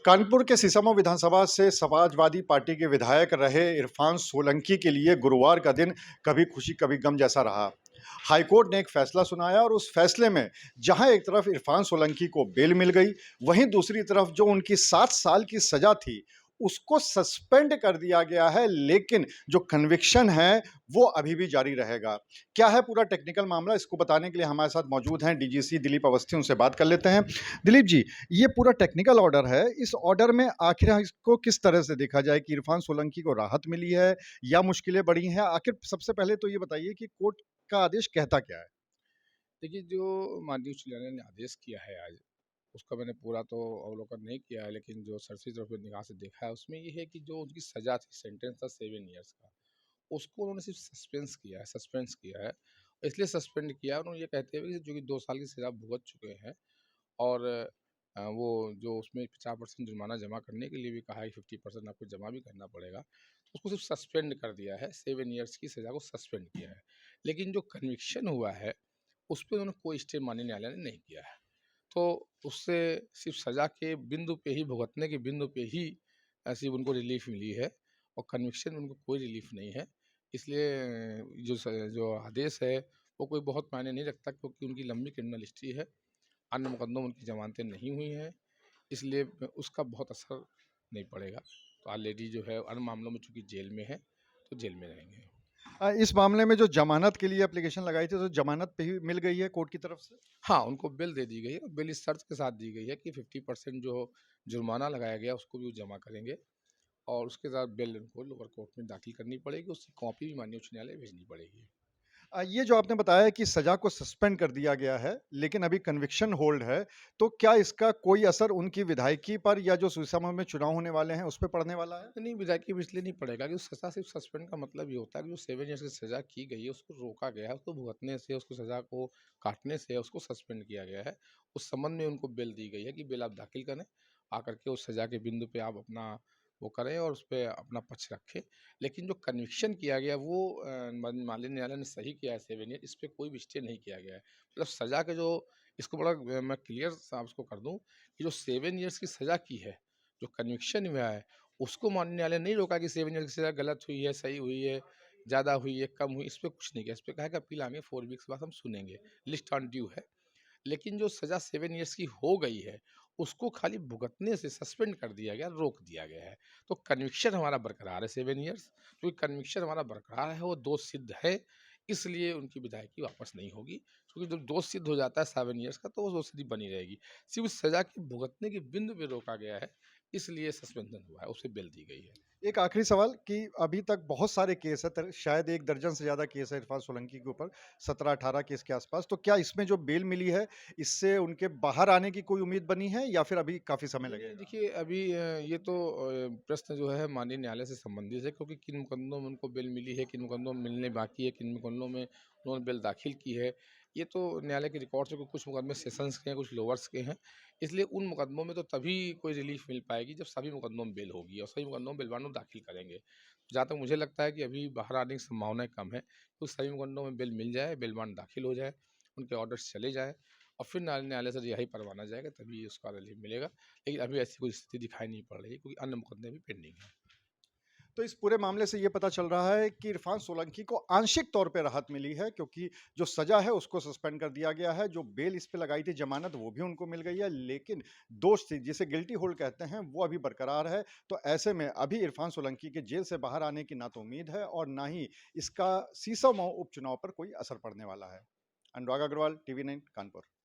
कानपुर के सिसमो विधानसभा से समाजवादी पार्टी के विधायक रहे इरफान सोलंकी के लिए गुरुवार का दिन कभी खुशी कभी गम जैसा रहा। हाईकोर्ट ने एक फैसला सुनाया और उस फैसले में जहां एक तरफ इरफान सोलंकी को बेल मिल गई, वहीं दूसरी तरफ जो उनकी 7 साल की सजा थी उसको सस्पेंड कर दिया गया है, लेकिन जो कन्विक्शन है वो अभी भी जारी रहेगा। क्या है पूरा टेक्निकल मामला, इसको बताने के लिए हमारे साथ मौजूद हैं डीजीसी दिलीप अवस्थी। उनसे बात कर लेते हैं। दिलीप जी, ये पूरा टेक्निकल ऑर्डर है, इस ऑर्डर में आखिर इसको किस तरह से देखा जाए कि इरफान सोलंकी को राहत मिली है या मुश्किलें बढ़ी हैं? आखिर सबसे पहले तो ये बताइए कि कोर्ट का आदेश कहता क्या है? देखिए, जो माननीय उच्च न्यायालय ने आदेश किया है आज, उसका मैंने पूरा तो अवलोकन नहीं किया है, लेकिन जो सरसरी तरफ निगाह से देखा है, उसमें ये है कि जो उनकी सज़ा थी, सेंटेंस था 7 ईयर्स का, उसको उन्होंने सिर्फ़ सस्पेंस किया है। इसलिए सस्पेंड किया है, उन्होंने ये कहते हुए कि जो कि 2 साल की सज़ा भुगत चुके हैं और वो जो उसमें 50% जुर्माना जमा करने के लिए भी कहा है कि 50% आपको जमा भी करना पड़ेगा, उसको सिर्फ़ सस्पेंड कर दिया है, 7 ईयर्स की सज़ा को सस्पेंड किया है। लेकिन जो कन्विक्शन हुआ है, उस पे उन्होंने कोई स्टे माननीय न्यायालय ने नहीं किया है। तो उससे सिर्फ़ सज़ा के बिंदु पे ही, भुगतने के बिंदु पे ही सिर्फ़ उनको रिलीफ़ मिली है और कन्विक्शन में उनको कोई रिलीफ़ नहीं है। इसलिए जो आदेश है, वो कोई बहुत मायने नहीं रखता, क्योंकि उनकी लंबी क्रिमिनल हिस्ट्री है। अन्य मुकदमों में उनकी ज़मानतें नहीं हुई हैं, इसलिए उसका बहुत असर नहीं पड़ेगा। तो ऑलरेडी जो है अन्य मामलों में चूँकि जेल में है, तो जेल में रहेंगे। इस मामले में जो जमानत के लिए एप्लीकेशन लगाई थी, तो जमानत पे ही मिल गई है कोर्ट की तरफ से? हाँ, उनको बेल दे दी गई है और बेल इस शर्त के साथ दी गई है कि 50% जो जुर्माना लगाया गया, उसको भी वो जमा करेंगे और उसके साथ बेल उनको लोअर कोर्ट में दाखिल करनी पड़ेगी, उसकी कॉपी भी माननीय उच्च न्यायालय भेजनी पड़ेगी। ये जो आपने बताया कि सज़ा को सस्पेंड कर दिया गया है, लेकिन अभी कन्विक्शन होल्ड है, तो क्या इसका कोई असर उनकी विधायकी पर या जो सुरक्षा में चुनाव होने वाले हैं, उस पे पड़ने वाला है? नहीं, विधायकी में इसलिए नहीं पड़ेगा कि सज़ा सिर्फ़ सस्पेंड का मतलब ये होता है कि जो 7 इयर्स की सज़ा की गई है, उसको रोका गया है, उसको भुगतने से, उसको सज़ा को काटने से उसको सस्पेंड किया गया है। उस संबंध में उनको बेल दी गई है कि बेल आप दाखिल करें, आकर के उस सज़ा के बिंदु पे आप अपना वो करें और उसपे अपना पक्ष रखें। लेकिन जो कन्विक्शन किया गया वो माननीय न्यायालय ने सही किया है, 7 ईयर, इस पे कोई भी स्टे नहीं किया गया है। मतलब सज़ा के जो इसको बड़ा मैं क्लियर सा उसको कर दूँ कि जो 7 ईयर्स की सज़ा की है, जो कन्विक्शन हुआ है, उसको माननीय न्यायालय ने नहीं रोका कि 7 ईयर की सज़ा गलत हुई है, सही हुई है, ज़्यादा हुई है, कम हुई, इस पे कुछ नहीं किया। इस पे कहा है कि अपील आएँगे, 4 वीक्स बाद हम सुनेंगे, लिस्ट ऑन ड्यू है। लेकिन जो सज़ा 7 ईयर्स की हो गई है, उसको खाली भुगतने से सस्पेंड कर दिया गया, रोक दिया गया है। तो कन्विक्शन हमारा बरकरार है 7 ईयर्स, क्योंकि कन्विक्शन हमारा बरकरार है, वो दोष सिद्ध है, इसलिए उनकी विधायकी वापस नहीं होगी। क्योंकि जब दोष सिद्ध हो जाता है 7 ईयर्स का, तो वो दोषसिद्धि बनी रहेगी। सिर्फ़ उस सज़ा के भुगतने के बिंदु पे रोका गया है, इसलिए सस्पेंशन हुआ है, उसे बेल दी गई है। एक आखिरी सवाल कि अभी तक बहुत सारे केस हैं, शायद 1 दर्जन से ज़्यादा केस है इरफान सोलंकी के ऊपर, 17-18 केस के आसपास। तो क्या इसमें जो बेल मिली है, इससे उनके बाहर आने की कोई उम्मीद बनी है या फिर अभी काफ़ी समय नहीं, नहीं, लगेगा? देखिए अभी ये तो प्रश्न जो है माननीय न्यायालय से संबंधित है, क्योंकि किन मुकदमों में उनको बेल मिली है, किन मुकदमों में मिलने बाकी है, किन मुकदमों में उन्होंने बेल दाखिल की है, ये तो न्यायालय के रिकॉर्ड से कुछ मुकदमे सेशंस के हैं, कुछ लोअर्स के हैं। इसलिए उन मुकदमों में तो तभी कोई रिलीफ मिल पाएगी जब सभी मुकदमों में बेल होगी और सभी मुकदमों में बेल वारंट दाखिल करेंगे। जहाँ तक मुझे लगता है कि अभी बाहर आने की संभावनाएँ कम है, तो सभी मुकदमों में बेल मिल जाए, बेल वारंट दाखिल हो जाए, उनके ऑर्डर्स चले जाएँ और फिर न्यायालय से रिहाई परवाना जाएगा, तभी उसका रिलीफ मिलेगा। लेकिन अभी ऐसी कोई स्थिति दिखाई नहीं पड़ रही, क्योंकि अन्य मुकदमे भी पेंडिंग हैं। तो इस पूरे मामले से ये पता चल रहा है कि इरफान सोलंकी को आंशिक तौर पे राहत मिली है, क्योंकि जो सज़ा है उसको सस्पेंड कर दिया गया है, जो बेल इस पे लगाई थी ज़मानत वो भी उनको मिल गई है, लेकिन दोष थी जिसे गिल्टी होल्ड कहते हैं वो अभी बरकरार है। तो ऐसे में अभी इरफान सोलंकी के जेल से बाहर आने की ना तो उम्मीद है और ना ही इसका सीसमऊ उपचुनाव पर कोई असर पड़ने वाला है। अनुराग अग्रवाल, टीवी 9 कानपुर।